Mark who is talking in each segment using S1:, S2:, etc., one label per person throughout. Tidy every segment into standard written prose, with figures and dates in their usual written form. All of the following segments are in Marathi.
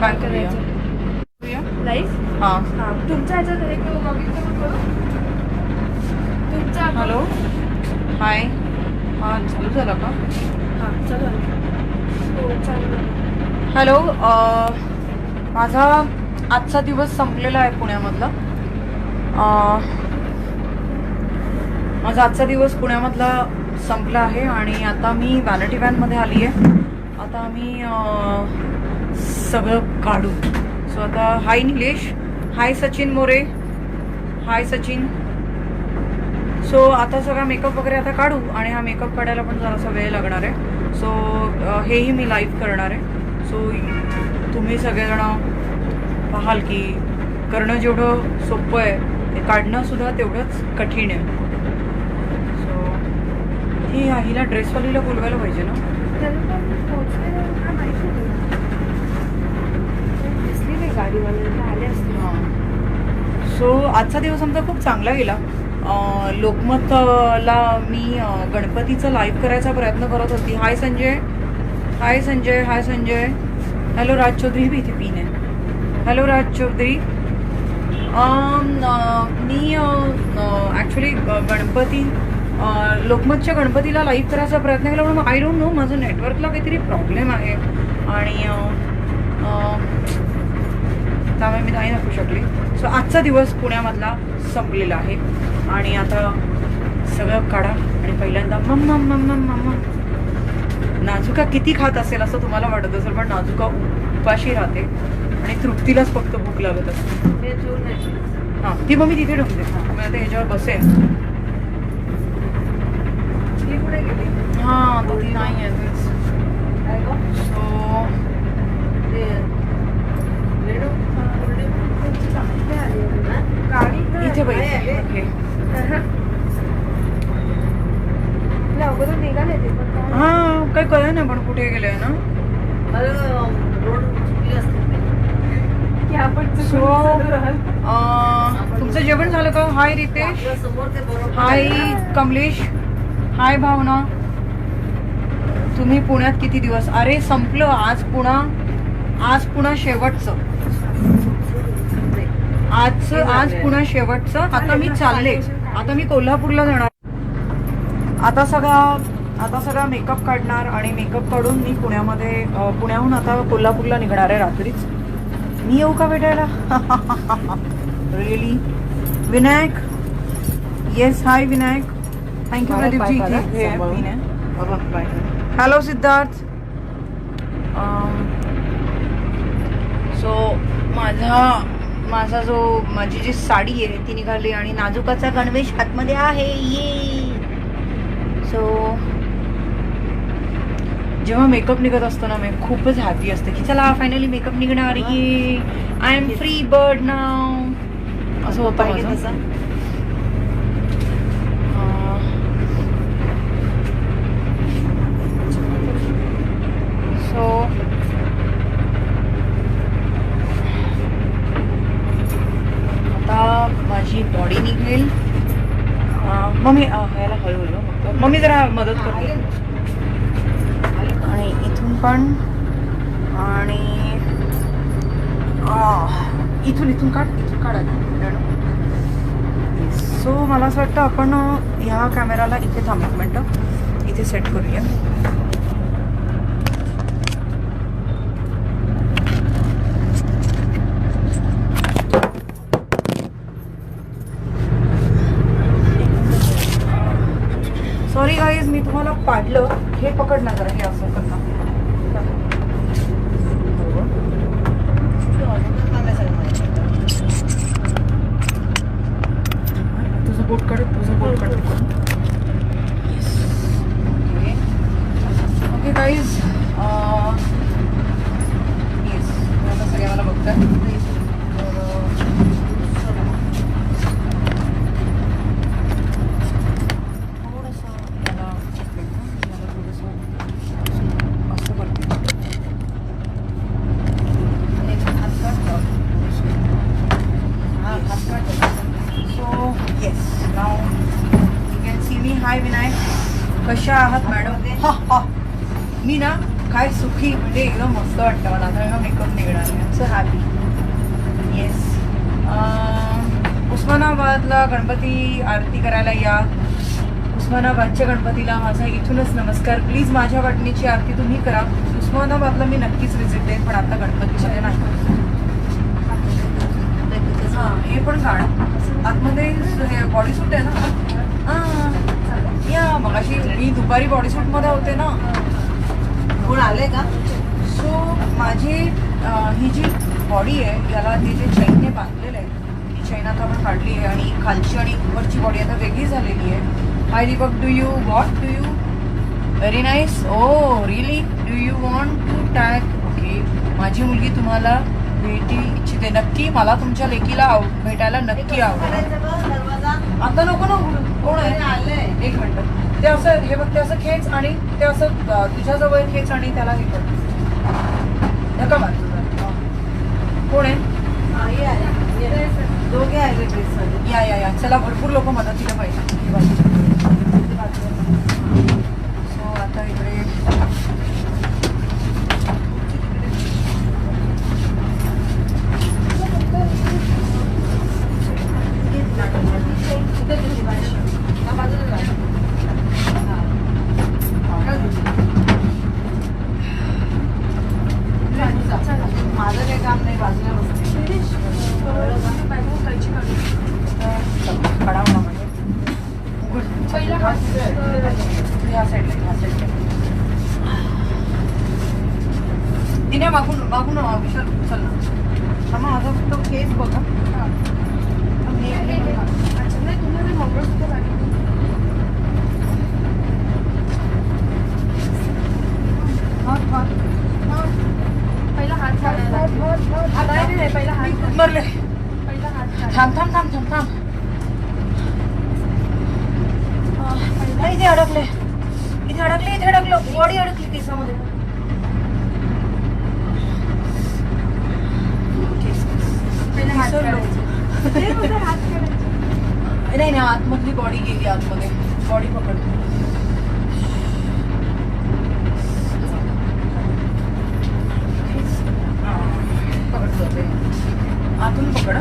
S1: काय करूया
S2: लाईव्ह
S1: हां
S2: तुमच्या ह्याच्यात एक लॉगिन करून करू तुमचा
S1: हॅलो हाय हां चालू झाला का
S2: हां चला हो चालू
S1: हॅलो माझा आजचा दिवस संपलेला आहे पुण्यामधला माझा आजचा दिवस पुण्यामधला संपला आहे आणि आता मी व्हॅनिटी व्हॅनमध्ये आली आहे. आता आम्ही सगळं काढू. सो आता हाय निलेश, हाय सचिन मोरे, हाय सचिन. सो आता सगळा मेकअप वगैरे आता काढू आणि हा मेकअप काढायला पण जरासा वेळ लागणार आहे. सो हेही मी लाईव्ह करणार आहे. सो तुम्ही सगळेजण पाहाल की करणं जेवढं सोपं आहे ते काढणंसुद्धा तेवढंच कठीण आहे. सो हिला ड्रेसवालीला बोलवायला पाहिजे ना. सो आजचा दिवस आमचा खूप चांगला गेला. लोकमतला मी गणपतीचं लाईव्ह करायचा प्रयत्न करत होती. हाय संजय, हाय संजय, हाय संजय. हॅलो राज चौधरी भी इथे पिन आहे. हॅलो राज चौधरी. मी ॲक्च्युली गणपती लोकमतच्या गणपतीला लाईव्ह करायचा प्रयत्न केला पण आय डोंट नो माझं नेटवर्कला काहीतरी प्रॉब्लेम आहे आणि त्यामुळे मी नाही दाखवू शकले. सो आजचा दिवस पुण्यामधला संपलेला आहे आणि आता सगळं काढा आणि पहिल्यांदा मम मम मम मम मम. नाजुका किती खात असेल असं तुम्हाला वाटत असेल पण नाजुका उपाशी राहते आणि तृप्तीलाच फक्त भूक लागत असते. हां ती मग मी तिथे ठेवते. मी आता ह्याच्यावर बसेन. ती कुठे गेली? हां तर ती नाही आहे तेच. सो इथे पाहिजे.
S2: अगोदर निघाले ते पण
S1: हां काही कळलं नाही पण कुठे गेले ना.
S2: की आपण
S1: सो तुमचं जेवण झालं का? हाय रितेश, हाय कमलेश, हाय भावना. तुम्ही पुण्यात किती दिवस? अरे संपलं आज पुणा शेवटचं. आज पुणा शेवटचं. आता मी चालले. आता मी कोल्हापूरला जाणार. आता सगळा मेकअप काढणार आणि मेकअप काढून मी पुण्याहून आता कोल्हापूरला निघणार आहे रात्रीच. मी येऊ का भेटायला? Really? Vinayak, yes hi Vinayak. Thank you Pradeepji. Hello Siddharth. So माझी जी साडी आहे ती निघाली आणि नाजुकाचा गणवेश आतमध्ये आहे. ये सो जेव्हा मेकअप निघत असतो ना मी खूपच हॅपी असते की चला फायनली मेकअप निघणार. ये आय एम फ्री बर्ड नाव असं होतं माझं. सो आता माझी बॉडी निघेल. मम्मी याला हळूहळू मम्मी जरा मदत करते आणि इथून पण आणि इथून काढ. सो मला असं वाटतं आपण ह्या कॅमेराला इथे थांबा एक मिनटं इथे सेट करूया. सॉरी गाईज मी तुम्हाला पाडलं. हे पकड ना जरा. हे असं करता तुझं बोट काढ. ओके गाईज येस आता सगळे मला बघतात. हाय विनायक, कशा आहात मॅडम? मी ना काय सुखी म्हणजे एकदम मस्त वाटतं मला आता हा मेकअप निघणार आहे. So happy. येस. उस्मानाबादला गणपती आरती करायला या. उस्मानाबादच्या गणपतीला माझा इथूनच नमस्कार. प्लीज माझ्या वाटणीची आरती तुम्ही करा. उस्मानाबादला मी नक्कीच व्हिजिट देईन, पण आता गणपतीमध्ये नाही. हां, हे पण काढ. आतमध्ये बॉडीसूट आहे ना. हां, या मगाशी मी दुपारी बॉडीसूटमध्ये होते ना. कोण आले का? सो माझी ही जी बॉडी आहे याला ते जे चैनने बांधलेलं आहे, ती चैन आता आपण काढली आहे आणि खालची आणि वरची बॉडी आता वेगळी झालेली आहे. Hi Deepak, do you what do you very nice. Oh really do you want to tag. Okay, माझी मुलगी तुम्हाला भेटी इच्छिते. नक्की मला तुमच्या लेकीला भेटायला नक्की आवडेल. आता नको ना उघडू. कोण आहे? एक मिनिट. ते असं हे बघ, ते असं खेच आणि ते असं तुझ्याजवळ खेच आणि त्याला हे कर. नका मार तुझा. कोण आहे? दोघे आले ड्रेसमध्ये. या चला, भरपूर लोक मदतीला पाहिजे. सो आता इकडे माझं काही काम नाही, बाजूला बसते. काढावं ना म्हणजे
S2: पहिला
S1: ह्या साईडला तिने मागून विशाल चल ना. मग माझा फक्त केस बघा.
S2: अच्छा, नाही तुम्हाला मंगळसूत्र लागेल. पहिला हात नाही, पहिला हात
S1: मरले.
S2: पहिला हात
S1: थांब. इथे अडकलं. बॉडी अडकली केसामध्ये.
S2: पहिला हात काढायचा.
S1: नाही आतमधली बॉडी गेली आतमध्ये. बॉडी पकडतो. आतून पकड.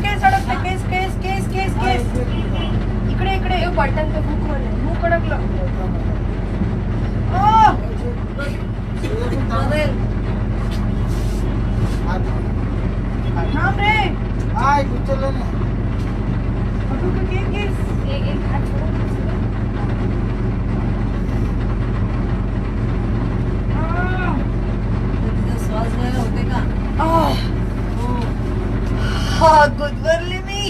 S1: केस अडकले. केस इकडे
S2: बटन ते
S1: मूक अडकलं. थांब रे.
S2: एक हात
S1: श्वास घ्यायला होते का? गुदमरली मी.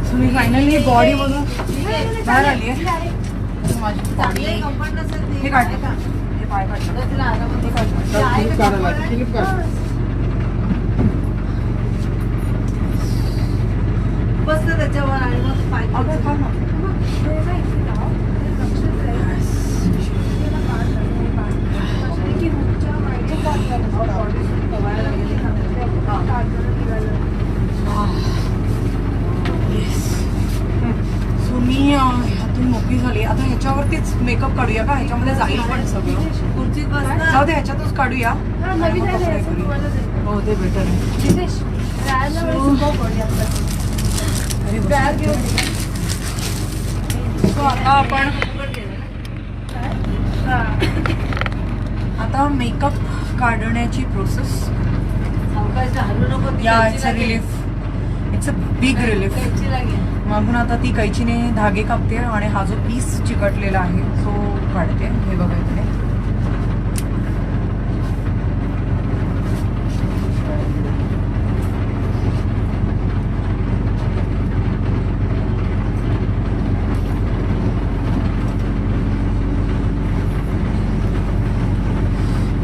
S1: तुम्ही फायनली बॉडी मधून बाहेर आली आहे. हे काढले का? हे पाय बसलं त्याच्यावर आणि मग पाय मी ह्यातून मोकळी झाली. आता ह्याच्यावरतीच मेकअप काढूया का? ह्याच्यामध्ये जाईल पण सगळं. जाऊ दे, ह्याच्यातच काढूया. हो ते बेटर आहे. आता आपण आता मेकअप काढण्याची प्रोसेस. या it's a relief. It's a big relief. मागून आता ती कैचीने धागे कापते आणि हा जो पीस चिकटलेला आहे तो काढते. हे बघा इकडे.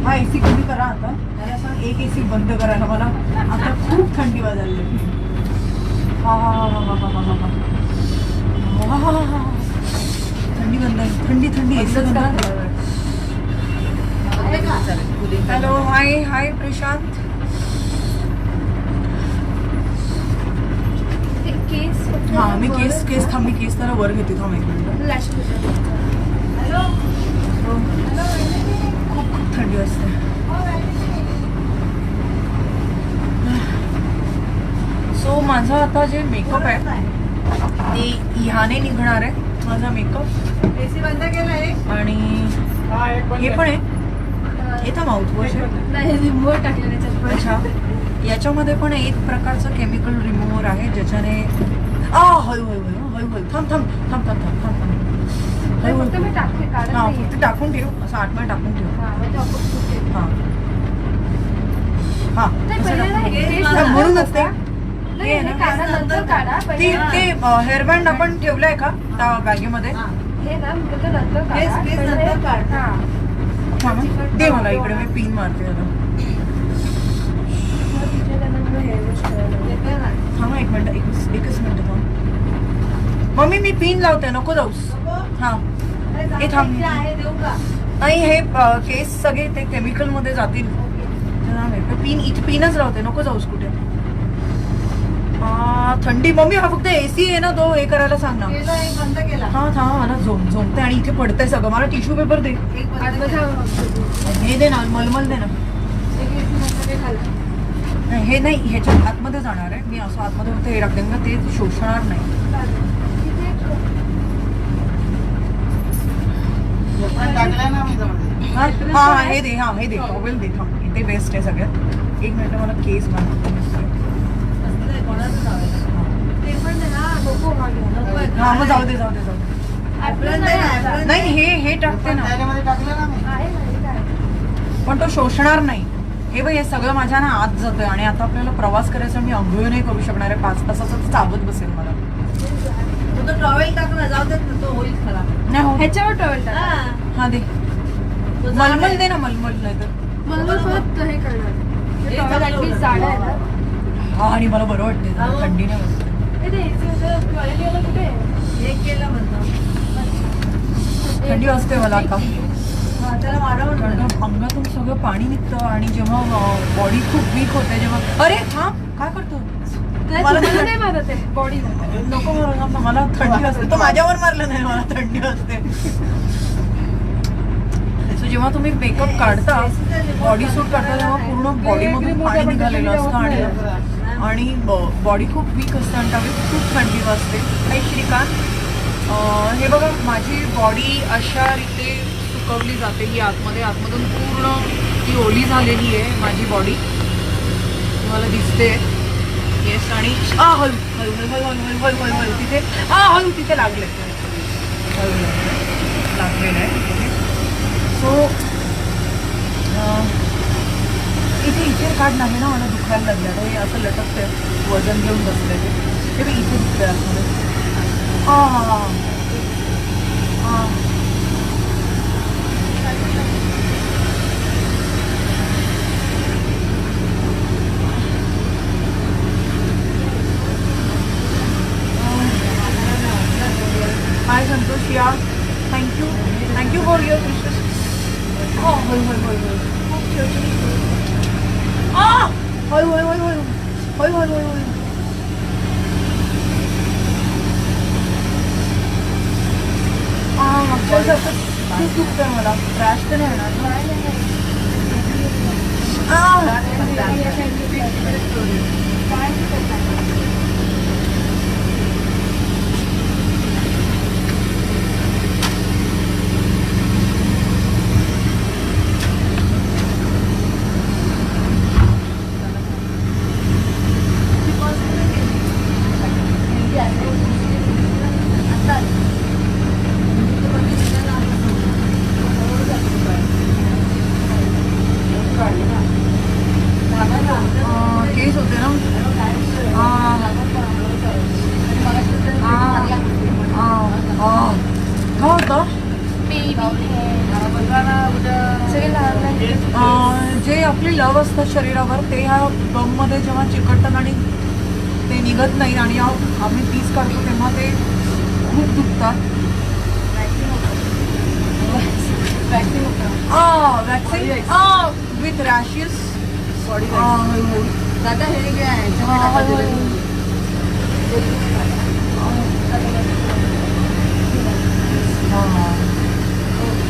S1: हा एसी कमी करा आता. एक एसी बंद करायला बदलले. हा हा हा हा हा हा हा हा हा. थंडी बंद आहे. थंडी थंडी एसी बंद. हॅलो हाय हाय प्रशांत. हा मी केस थांब मी केस त्याला वर घेते थांब एक मिनिट.
S2: हॅलो
S1: खूप खूप थंडी असते. सो माझा आता जे मेकअप आहे ते ह्याने निघणार आहे. माझा मेकअप
S2: एसी बंद केलाय
S1: आणि हे पण आहे. हे तर माउथवॉश आहे.
S2: नाही रिमोट टाकलं त्याच्यात.
S1: अच्छा याच्यामध्ये पण एक प्रकारचं केमिकल रिमूव्हर आहे ज्याच्याने हळू हळू हळू हळू थांब थांब थांब थांब थांब थांब थांब
S2: फक्त मी टाकते काढत
S1: हा
S2: नाहीये.
S1: फक्त टाकून ठेव असं आतमध्ये टाकून ठेव.
S2: हा म्हणजे आपोआप सुटते.
S1: हा हा
S2: नाही,
S1: असं
S2: पहिले
S1: टाकून
S2: नाही,
S1: ठेव.
S2: केस
S1: हा,
S2: नंतर
S1: म्हणूनच ते
S2: नाही,
S1: हे ना.
S2: हे काढा नंतर काढा
S1: ते
S2: पहिले.
S1: हेअरबँड आपण ठेवलंय का त्या बॅगेमध्ये.
S2: हे ना फक्त नंतर काढा.
S3: केस
S2: पहिले-
S3: नंतर काढ.
S2: हा.
S1: हा मग दे मला इकडे मी पिन मारते आता.
S2: मग तिथे त्यांना मला hair wash करायला येते ना.
S1: थांबा एक मिनिट एकच मिनिट थांब. मम्मी मी पिन लावते नको जाऊस. हा हे थांब.
S3: आहे देऊ का?
S1: नाही हे केस सगळे ते केमिकल मध्ये जातील. पिन इथे पिनच लावते नको जाऊस कुठे. थंडी मम्मी हा फक्त एसी आहे ना तो हे करायला सांग ना.
S3: केला एक बंद केला.
S1: हा थांबा मला झोमते आणि इथे पडतंय सगळं. मला टिश्यू पेपर दे.
S3: एक बंद
S2: आतमध्ये
S3: केला.
S2: हा,
S1: हे दे ना मलमल दे ना.
S2: एक AC मध्ये घाला.
S1: नाही, हे नाही ह्याच्यात आतमध्ये जाणार आहे. मी असं आतमध्ये फक्त हे टाकते का ते शोषणार नाही.
S2: तिथे एक
S3: पण टाकलाय ना मी जवळ.
S1: हा हा हे दे हा हे दे टॉवेल दे थांब. इथे वेस्ट आहे सगळ्यात. एक मिनिट मला केस बांधतो.
S3: असं नाही, कोणाचं नाव आहे?
S2: ते पण नाही, हा, नको हा घेऊ.
S3: नको आहे.
S1: हा मग जाऊ दे जाऊ दे जाऊ दे.
S3: Apron नाही ना, apron
S1: नाही हे टाकते
S3: पण
S1: ना
S3: त्याच्यामध्ये टाकलं ना मी.
S2: आहे माहिती काय.
S1: पण तो शोषणार नाही. हे बघ हे सगळं माझ्या ना आत जातोय आणि आता आपल्याला प्रवास करायचा मी अंघोळ नाही करू शकणार आहे. 5 तासाचं चावत बसेल मला.
S3: तू तो टॉवेल टाक ना, जाऊ देत ना, तो होईल खराब.
S1: नाही हो
S2: ह्याच्यावर टॉवेल टाका.
S3: हा.
S1: हा दे
S3: तो जाड
S1: मलमल
S3: आहे.
S1: दे ना मलमल नाही तर.
S2: मला परत हे करणार.
S3: हे
S2: टॉवेल
S3: चांगलं
S2: ॲटलीस्ट जाड आहे ना.
S1: हा आणि मला बरं वाटते
S3: हा.
S1: थंडी नाही वाजते.
S2: ए, ते AC होतं, टॉवेल वाला कुठे आहे?
S3: हे केलं म्हणतो.
S1: थंडी वाजते मला आता.
S3: हा, त्याला वाढवून
S1: कारण
S3: टाक.
S1: का अंगातून सगळं पाणी निघतं आणि जेव्हा बॉडी खूप वीक होते जेव्हा अरे हा काय करतो
S2: नाही,
S1: मला
S2: तुम्हाला नाही मारत आहे बॉडी.
S1: नको मारू, मला थंडी वाजते. तो माझ्यावर मारलं नाही मला थंडी वाजते. So, जेव्हा तुम्ही मेकअप काढता बॉडी सूट काढता तेव्हा पूर्ण बॉडीमधून पाणी निघालेलं असतं आणि बॉडी खूप वीक असते आणि त्यावेळी खूप थंडी वाजते. आई श्रीकांत हे बघा माझी बॉडी अशा रीते सुकवली जाते ही आतमधून पूर्ण ती ओली झालेली आहे माझी बॉडी. तुम्हाला दिसते येस आणि हळू हळू हळू हळू हळू हळू हळू तिथे हळू तिथे लागले हळू लागलेलं आहे. सो इथे काढ नाही ना मला दुखायला लागलं. हे असं लटकते वजन घेऊन बसले ते बी इथे दुखते आतमध्ये. हाय संतोष या थँक्यू फॉर युअर विशेस. हळू हळू हळू हळू हळू हळू हळू हळू हळू. मागच्यासारखं खूप दुखतंय मला. क्रॅश तर नाही येणार केस होते ना. काय होतं
S2: सगळे लहान लहान
S1: जे आपली लव असतं शरीरावर ते ह्या गममध्ये जेव्हा चिकटतात आणि ते निघत नाही आणि आम्ही पीस काढतो तेव्हा ते खूप दुखतात. Vaccine with rashes body.
S3: दादा हे घ्या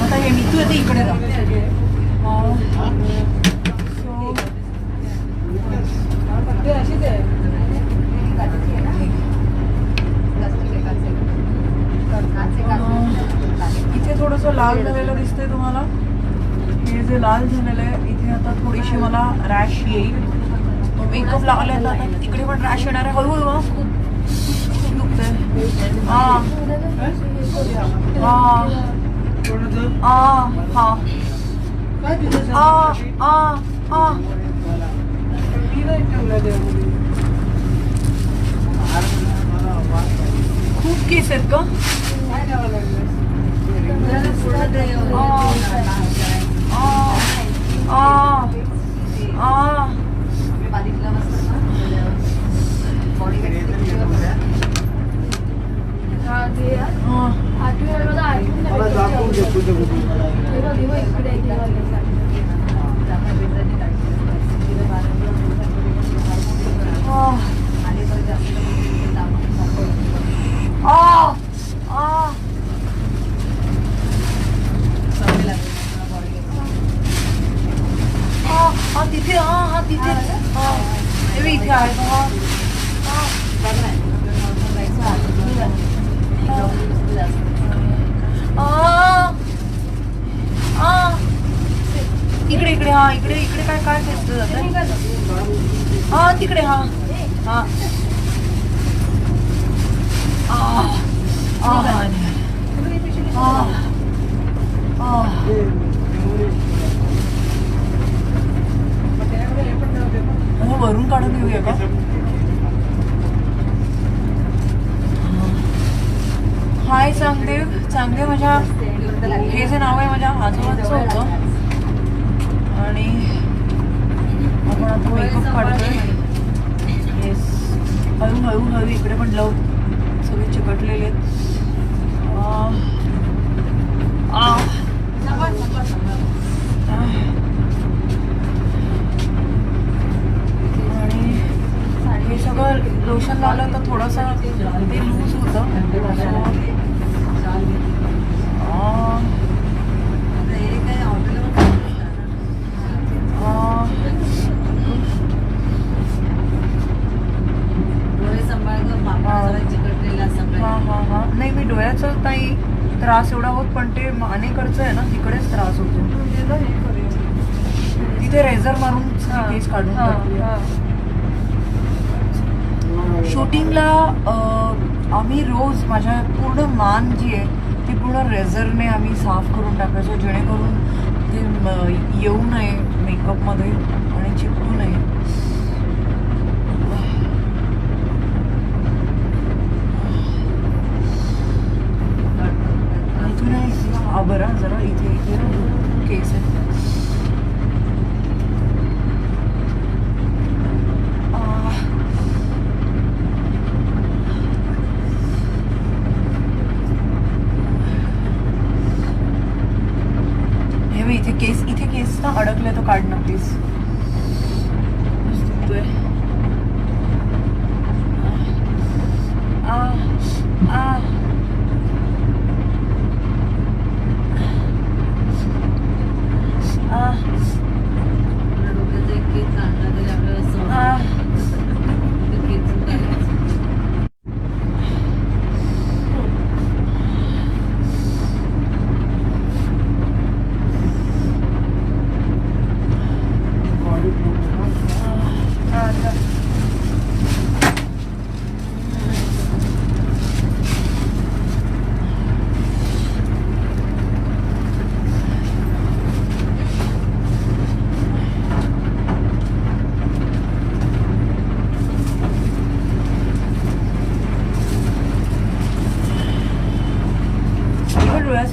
S1: आता हे तू येते इकडे जा. इथे थोडंसं लाल झालेलं दिसतंय तुम्हाला. हे जे लाल झालेलं आहे इथे आता थोडीशी मला रॅश येईल. मेकअप लागल्यानंतर आता तिकडे पण रॅश येणार आहे. हळूहळू खूप दुखतंय. हा खूप केस आहेत का? तिथे तिथे हे इथे आहे. इकडे इकडे इकडे इकडे काय काय खेचलं जातं. तिकडे वरून काढून घेऊया का? हाय चांगदेव. चांगदेव माझ्या हे जे नाव आहे माझ्या आजोबांचं होतं आणि आपण आता मेकअप काढतोय. येस हळूहळू हळू इकडे पण लव सगळे चिकटलेले आहेत. हे सगळं लोशन लावलं तर थोडंसं ते लूज होतं. नाही मी डोळ्याचं काही त्रास एवढा होत पण ते मानेकडचं आहे ना तिकडेच त्रास होतो. तिथे रेझर मारून केस काढून टाकूया. शूटिंगला आम्ही रोज माझ्या पूर्ण मान जी आहे ती पूर्ण रेझरने आम्ही साफ करून टाकायचो जेणेकरून ते येऊ नये मेकअपमध्ये आणि चिपकू नये. इथून बरं जरा इथे इथे केस आहे. इथे केस ना अडकले तो काढ ना प्लीज.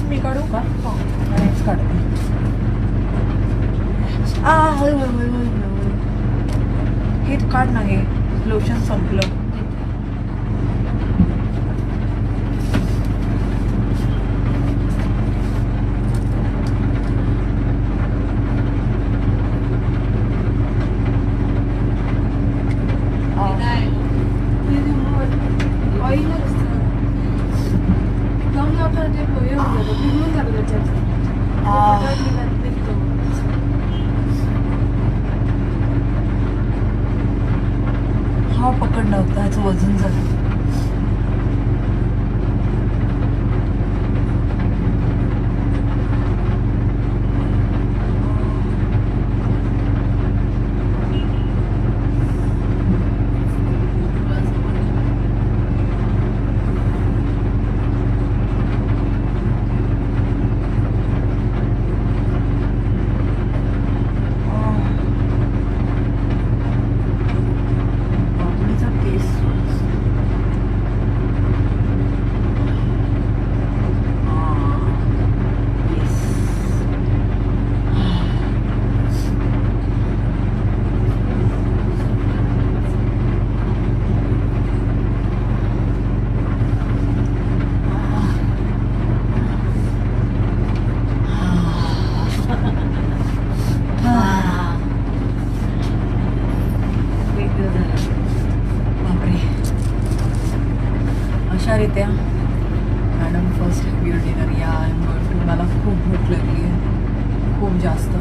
S1: मी काढू का? काढते. हे काढ ना. हे लोशन संपलं. हा पकड नव्हता, ह्याचं वजन झालं. बाबुलीचा केस. Yes. बापरे. अशा रीत्या मॅडम फर्स्ट युअर डिनर या मला खूप भूक लागली आहे, खूप जास्त.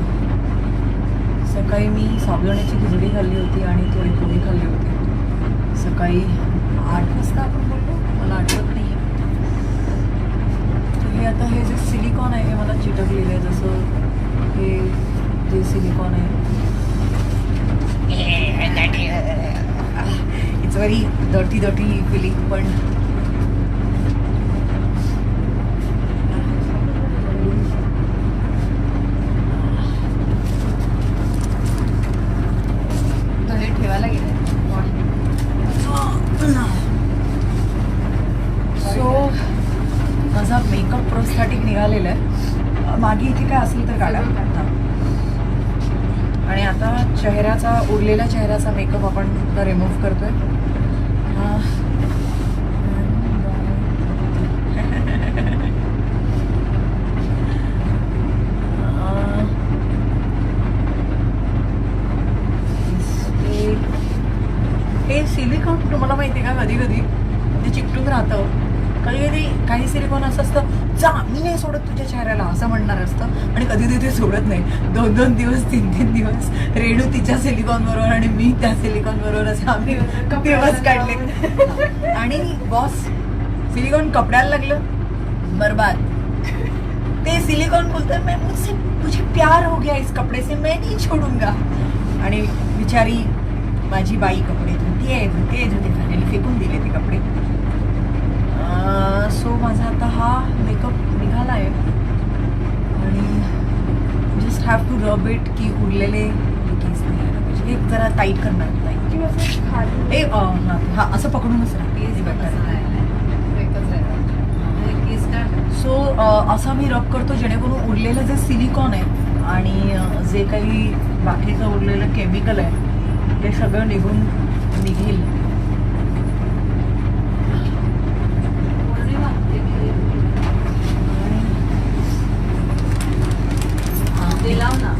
S1: सकाळी मी साबुदाण्याची खिचडी खाल्ली होती आणि थोडी पोळी खाल्ली होती. सकाळी 8 वाजता आपण बोललो, मला आठवत नाही आहे. हे आता हे जे सिलिकॉन आहे हे मला चिटकलेलं आहे, जसं हे जे सिलिकॉन आहे. इट्स व्हेरी डर्टी फिलिंग, पण
S2: तर हे ठेवायला गेले.
S1: सो माझा मेकअप प्रोस्थेटिक निघालेला आहे. मागे इथे काय असेल तर काढा. आणि आता चेहऱ्याचा उरलेला चेहऱ्याचा मेकअप आपण रिमूव्ह करतोय. हे सिलिकॉन तुम्हाला माहिती आहे का, कधी कधी ते चिकटून राहतं. कधी कधी काही सिलिकॉन असं असतं, जा मी नाही सोडत तुझ्या चेहऱ्याला असं म्हणणार असतं, आणि कधी ते सोडत नाही. 2-2 दिवस 3-3 दिवस रेणू तिच्या सिलिकॉन बरोबर आणि मी त्या सिलिकॉन बरोबर असे आम्ही दिवस काढले. आणि बॉस सिलिकॉन कपड्याला लागलं, बर्बाद. ते सिलिकॉन बोलतं मैं मुझसे मुझे प्यार हो गया इस कपडे से, मैं नहीं छोडूंगा. आणि बिचारी माझी बाई कपडे धुते फायनली फेकून दिले ते कपडे. सो माझा आता हा मेकअप निघाला आहे आणि just have to rub it की उरलेले केस निघायला पाहिजे. हे जरा टाईट करणार नाही. हा असं पकडूनच सो असा मी रब करतो जेणेकरून उरलेलं जे सिलिकॉन आहे आणि जे काही बाकीचं उरलेलं केमिकल आहे हे सगळं निघेल.
S3: ते लाव ना.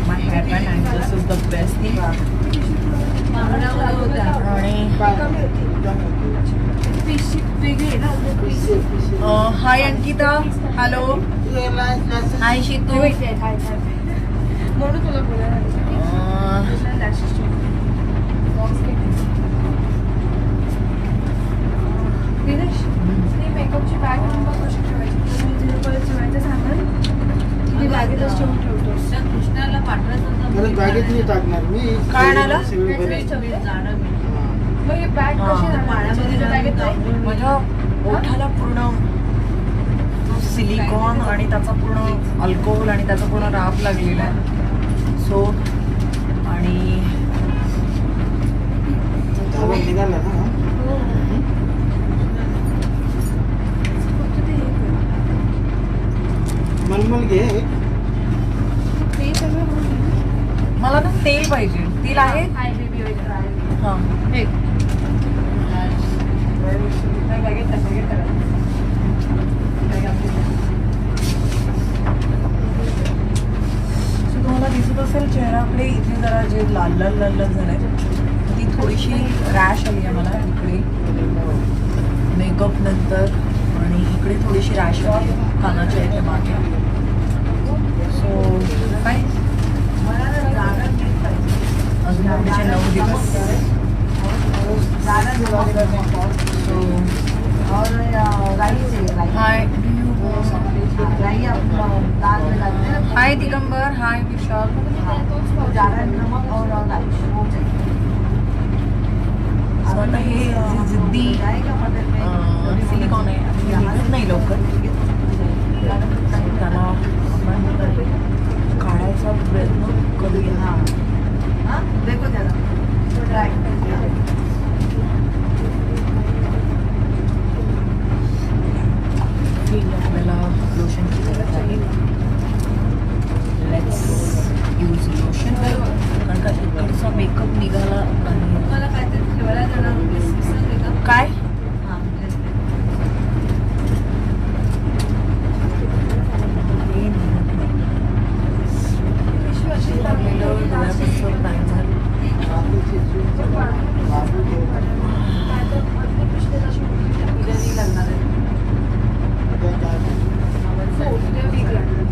S1: My hairband and this is the best thing. Hi Ankita, hello. Hi Shitu.
S2: म्हणून तुला बोलायला मेकअपची बॅग कशी ठेवायची सामान ती बॅगेतच ठेवून ठेवतो.
S3: कृष्णाला पाठवायचं
S4: बॅगेत नाही टाकणार मी.
S1: काय आणायला?
S2: मग हे बॅग कशी बॅगेत नाही.
S1: माझ्या ओठाला पूर्ण सिलिकॉन आणि त्याचा पूर्ण अल्कोहोल आणि त्याचा पूर्ण राप लागलेला आहे. सो आणि
S4: निघाला ना. मलमल घे.
S2: ते सगळं
S1: मला ना तेल पाहिजे. तेल आहे?
S2: हाय बेबी ऑइल आहे.
S1: हां
S2: हे
S1: तुम्हाला दिसत असेल चेहऱ्याकडे इथे जरा जे लाल लाल लाल लाल झालंय, ती थोडीशी रॅश आली आहे मला इकडे मेकअप नंतर, आणि इकडे थोडीशी रॅश आली कानाच्या इथे मागे. सो काय
S3: और राईस है राई
S1: हाय
S3: राई आपला दाल में डालते हैं ना
S1: हाय दिगंबर हाय विशाल
S3: ज़्यादा नमक और राइस वो चाहिए
S1: So आता हे जे जिद्दी
S3: जाएगा मदद में
S1: सिलिकॉन आहे हे निघत नाही लवकर त्याला आपण काढायचा प्रयत्न करूया.
S3: हाँ हाँ देखो जरा ड्राई
S1: ठीक आहे आपल्याला लोशनची गरज आहे. लेट्स यूज लोशन कारण का इकडचा मेकअप निघाला नाही.
S2: मला काहीतरी ठेवायला देणार होतीस, विसरले का?
S1: काय
S3: हाँ
S1: हे निघत नाही.
S2: पिशवी अशी लागलेली होती,
S1: डोळ्यापासून नाही झालं.
S2: काय तर आपली पिशवी अशी उघडी
S3: बिर्याणी लागणार आहे
S2: हो, उद्या week लागणार.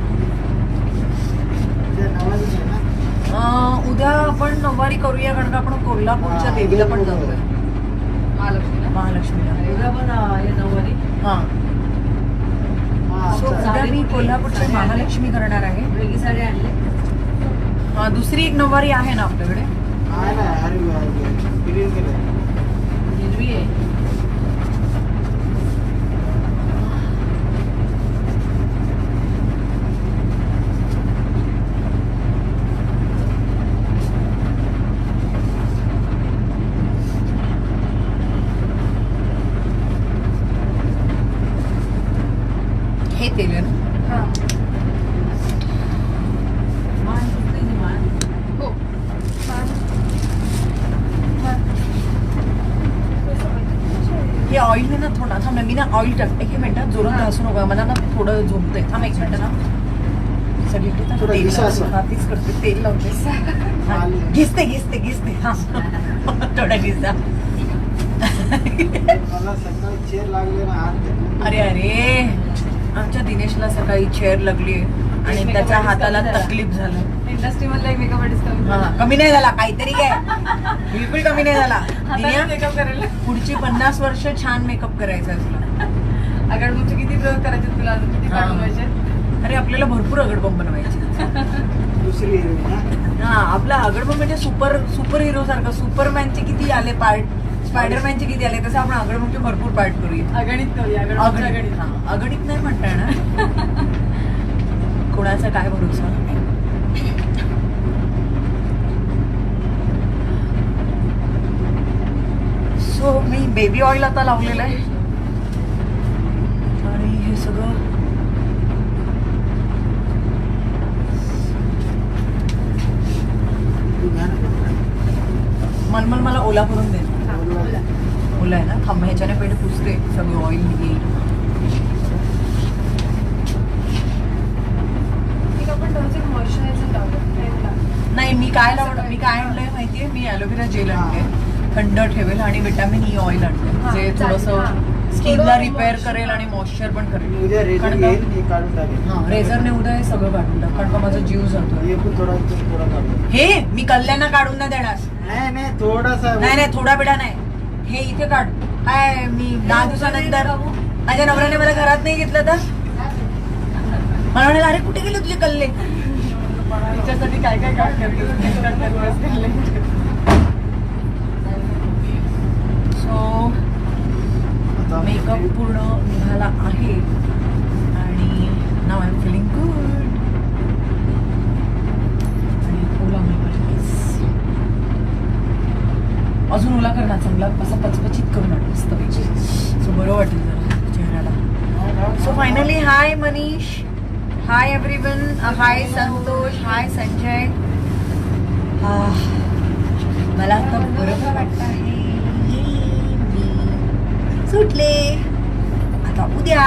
S1: उद्या आपण नऊवारी करूया कारण का आपण कोल्हापूरच्या देवीला पण जातोय
S3: महालक्ष्मीला
S1: महालक्ष्मीला.
S3: उद्या पण हे नऊवारी
S1: हा सो उद्या मी कोल्हापूरची महालक्ष्मी करणार आहे.
S3: वेगळी साडी आणली
S1: हा दुसरी एक नऊवारी आहे ना आपल्याकडे.
S3: हिरवी आहे
S1: हे तेल आहे ना.
S2: हां.
S3: मान कुठली नाही मान
S2: हो. छान. छान. कसं माहिती?
S1: हे ऑइल आहे ना थोडा थांब ना, मी ना ऑइल टाकते. एक मिनिट जोरात घासू नका मला ना थोडं झोपतंय. थांब एक मिनिट ना सगळीकडे ना
S4: थोडं
S1: तेल
S4: घिसा असं.
S1: लावते. हा, तीच करते तेल लावते. हा, घिसते घिसते घिसते हा थोडा घिसा.
S4: मला सकाळी चेर लागले ना हात
S1: अरे अरे आमच्या दिनेशला सकाळी चेअर लागली आणि त्याच्या हाताला तकलीफ झालं.
S2: इंडस्ट्रीमधला एक मेकअप आर्टिस्ट कमी
S1: हा, कमी नाही झाला काहीतरी काय बिलकुल कमी नाही झाला. दिन्या,
S2: मेकअप करायला.
S1: पुढची 50 वर्ष छान मेकअप करायचा आहे तुला.
S2: अगरबत्तीचे किती प्रयोग करायचे तुला अजून किती
S1: हा.
S2: पाठवायचे?
S1: अरे आपल्याला भरपूर अगडबंब बनवायचे.
S4: दुसरी हिरवी ना
S1: हा आपला अगडबंब म्हणजे सुपर हिरो सारखं. सुपरमॅनचे किती आले पार्ट स्पायडरमॅनचे किती आले तसं आपण अगडबंबचे भरपूर पार्ट करूया.
S2: अगणित करूया
S1: अगणित हा अगणित नाही म्हणता येणार. कोणाचा काय भरोसा. सो मी बेबी ऑइल आता लावलेलं आहे आणि हे सगळं
S4: तू घ्या ना
S1: मलमल मला ओला करून दे. ओला आहे ना थांब ह्याच्याने पहिले पुसते सगळं ऑइल येईल.
S2: एक आपण रोज एक मॉइश्चरायझर लावलं
S1: नाही मी काय आणलंय माहितीये मी ॲलोवेरा जेल आणते थंड ठेवेल आणि विटामिन ई ऑइल आणते
S2: हा,
S1: जे
S2: चालेल,
S1: थोडंसं
S2: हा.
S1: स्किनला
S2: थोडं
S1: रिपेअर
S2: moisture.
S1: करेल आणि मॉइश्चर पण
S4: मी
S1: करेल.
S4: उद्या रेझर
S1: कारण का-
S4: घेईल हे काढून टाकेल
S1: हा रेझरने उद्या हे सगळं काढून टाक कारण का माझा जीव जातोय.
S4: हे पण थोडा काढून
S1: हे मी कल्याणना काढून नाही देणार.
S4: नाही थोडासा
S1: नाही थोडा बिडा नाही हे इथे काढ. काय मी 10 दिवसानंतर माझ्या नवऱ्याने मला घरात नाही घेतलं तर मला म्हणाले अरे कुठे गेले तुझे कल्ले.
S2: तिच्यासाठी काय काय काम करते.
S1: सो
S4: आता
S1: मेकअप पूर्ण निघाला आहे आणि नाव आय एम फिलिंग गुड. आणि ओला अजून ओला कर ना चांगला असा पचपचित करून आण मस्तपैकी. सो बरं वाटेल जरा चेहऱ्याला. सो फायनली हाय मनीष हाय एव्हरीवन हाय संतोष हाय संजय. मला आता बरं वाटत आहे. मी सुटले आता उद्या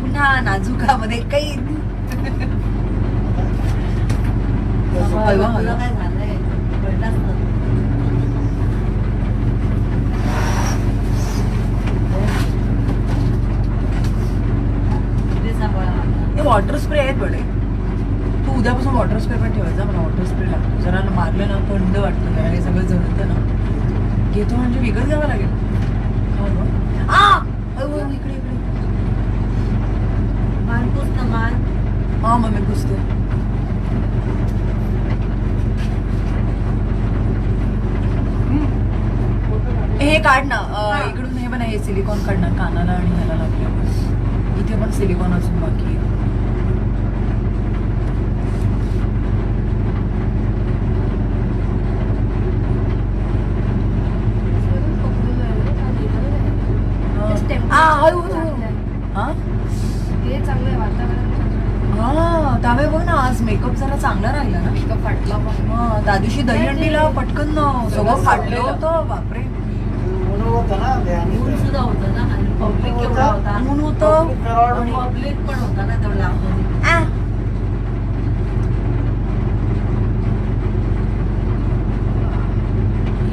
S1: पुन्हा नाजुकामध्ये काही
S3: तुला काय झालंय पडलाच ना ते सांभाळा
S1: हे वॉटर स्प्रे आहेत बडे. तू उद्यापासून वॉटर स्प्रे पण ठेवायचा. मला वॉटर स्प्रे लागतो. जरा मारलं ना थंड वाटतं जरा हे सगळं जळतं ना. घेतो म्हणजे विकत घ्यावं लागेल. इकडे इकडे
S3: मान पुस ना मान.
S1: हा मम्मी पुसते. हे काढ ना इकडून हे पण हे सिलिकॉन काढ ना कानाला आणि ह्याला लागले. इथे पण सिलिकॉन अजून बाकी आहे. हा
S2: हे चांगलं आहे वातावरण.
S1: हा त्यामुळे बघ ना आज मेकअप जरा चांगला राहिला ना.
S2: मेकअप फाटला पण.
S1: हा त्या दिवशी दहीहंडीला पटकन सगळं फाटलं होतं बापरे.
S4: ऊन होतं ना ध्यानी.
S3: ऊन सुद्धा होतं ना आणि पब्लिक केवढा होता.
S1: ऊन होतं
S3: आणि पब्लिक पण होता ना तेवढा आतमध्ये.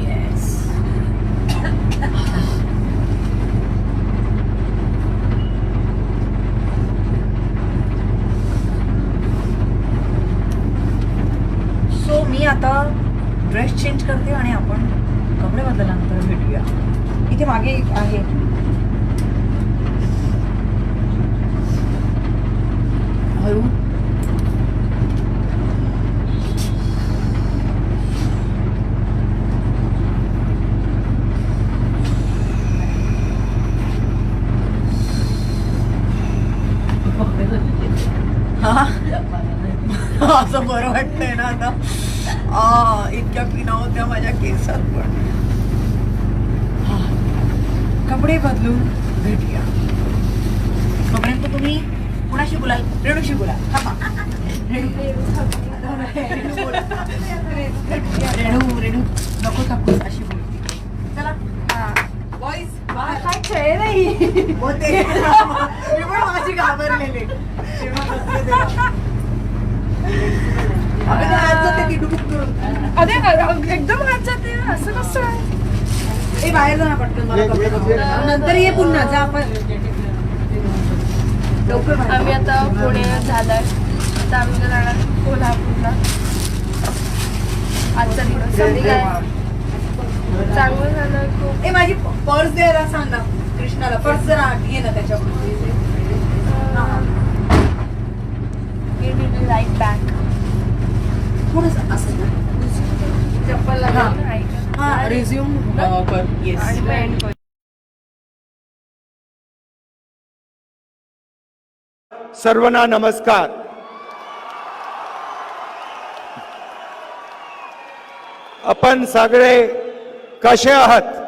S1: येस. सो मी आता ड्रेस चेंज करते आणि आपण कपडे बदलल्यानंतर भेटूया. इथे मागे एक आहे. हळू. हा असं बरं वाटतंय ना आता. इतक्या पिना होत्या माझ्या केसात पण. हा. कपडे बदलून भेटूया. तोपर्यंत तुम्ही कुणाशी बोलाल? रेणूशी बोला. रेणू नको टाकू अशी बोलते. चला बॉईज
S2: काय खेळ नाही.
S1: होते. मी पण माझी घाबरलेले तेव्हा बसले तेव्हा. अगं ते हात जाते की डुबुक करून.
S2: अरे एकदम हात जाते असं कसं आहे.
S1: ए बाहेर जा ना पटकन मला कपडे बदलून. नंतर ये पुन्हा जा आपण लवकर बाहेर.
S2: आम्ही आता पुणे झालंय. आता आम्ही जाणार कोल्हापूरला. आजचा दिवस काय चांगलं झालं खूप.
S1: ए माझी पर्स द्यायला सांग ना कृष्णाला. पर्स जरा ये ना त्याच्यावर.
S2: लाईट बॅक
S1: थोडस असं ना.
S2: चप्पल लागेल.
S1: हा रिझ्यूम कर. येस.
S2: आणि पॅन्ट पण.
S5: सर्वांना नमस्कार. आपण सगळे कसे आहात?